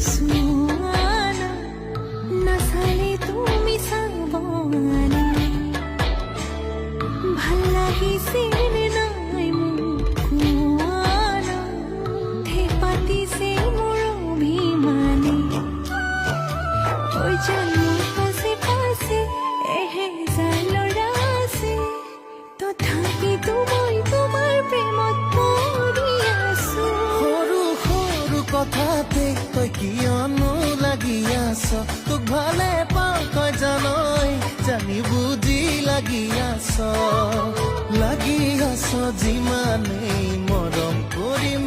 চোৱানা নাচালে তুমি চাবনা ভাল লাগিছে নে নাই মোক কোৱানা ঠে পাতিছে মোৰ অভিমানে ঐ জন্মৰ পাছে পাছে এহেজাৰ ল'ৰা আছে তথাপিতো মই তোমাৰ প্ৰেমত পৰি আছো সৰু সৰু কথাতে তই কিয়নো লাগি আছ তোক ভালে পাওঁ তই জানই জানি বুজি লাগি আছ যিমানেই মৰম কৰিম